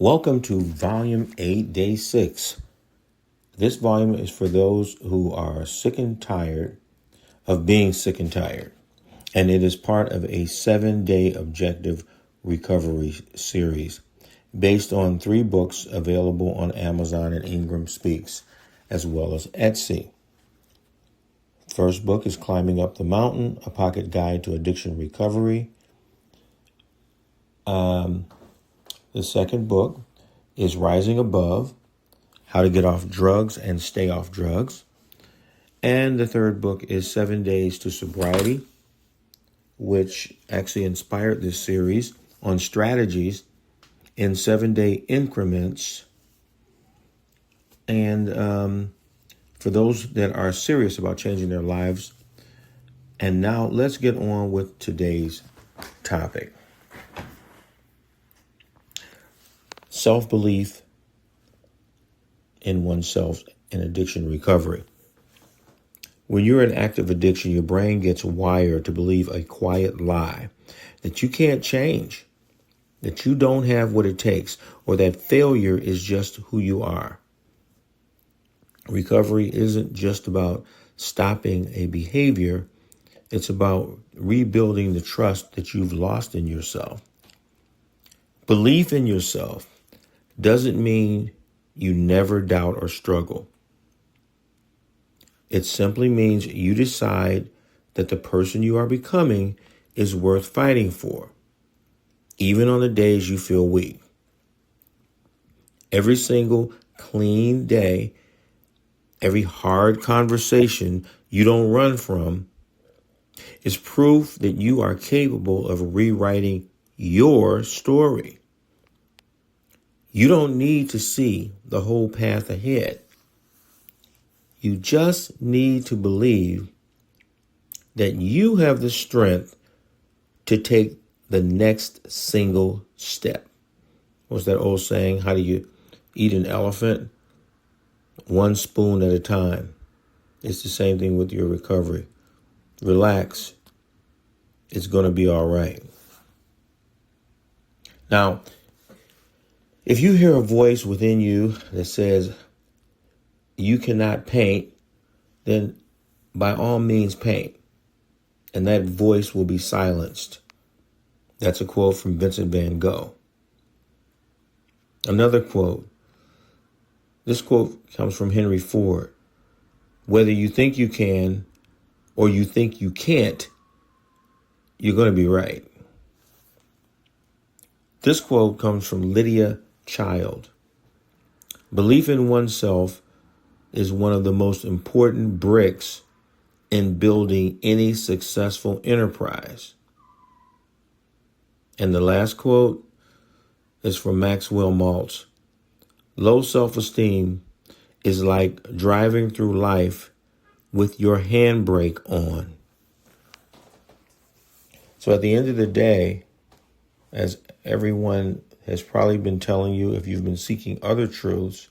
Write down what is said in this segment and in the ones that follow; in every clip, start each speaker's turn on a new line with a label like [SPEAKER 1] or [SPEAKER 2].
[SPEAKER 1] Welcome to Volume 8, Day 6. This volume is for those who are sick and tired of being sick and tired, and it is part of a 7-day objective recovery series based on 3 books available on Amazon and Ingram Speaks, as well as Etsy. First book is Climbing Up the Mountain, A Pocket Guide to Addiction Recovery. The second book is Rising Above, How to Get Off Drugs and Stay Off Drugs. And the third book is 7 Days to Sobriety, which actually inspired this series on strategies in 7-day increments. And for those that are serious about changing their lives. And now let's get on with today's topic. Self-belief in oneself in addiction recovery. When you're in active addiction, your brain gets wired to believe a quiet lie that you can't change, that you don't have what it takes, or that failure is just who you are. Recovery isn't just about stopping a behavior. It's about rebuilding the trust that you've lost in yourself. Belief in yourself doesn't mean you never doubt or struggle. It simply means you decide that the person you are becoming is worth fighting for, even on the days you feel weak. Every single clean day, every hard conversation you don't run from is proof that you are capable of rewriting your story. You don't need to see the whole path ahead. You just need to believe that you have the strength to take the next single step. What's that old saying? How do you eat an elephant? One spoon at a time. It's the same thing with your recovery. Relax. It's going to be all right. Now, if you hear a voice within you that says you cannot paint, then by all means paint, and that voice will be silenced. That's a quote from Vincent van Gogh. Another quote. This quote comes from Henry Ford. Whether you think you can or you think you can't, you're going to be right. This quote comes from Lydia Child. Belief in oneself is one of the most important bricks in building any successful enterprise. And the last quote is from Maxwell Maltz. Low self-esteem is like driving through life with your handbrake on. So at the end of the day, as everyone has probably been telling you, if you've been seeking other truths,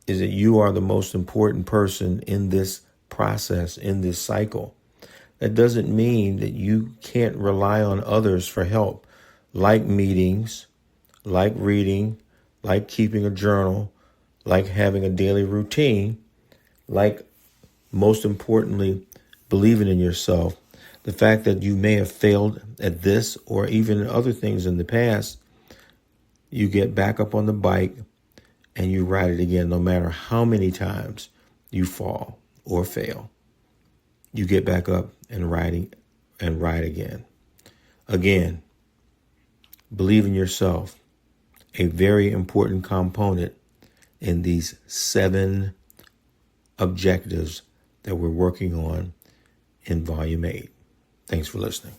[SPEAKER 1] is that you are the most important person in this process, in this cycle. That doesn't mean that you can't rely on others for help, like meetings, like reading, like keeping a journal, like having a daily routine, like, most importantly, believing in yourself. The fact that you may have failed at this or even other things in the past, you get back up on the bike and you ride it again, no matter how many times you fall or fail. You get back up and ride again. Again, believe in yourself, a very important component in these 7 objectives that we're working on in Volume 8. Thanks for listening.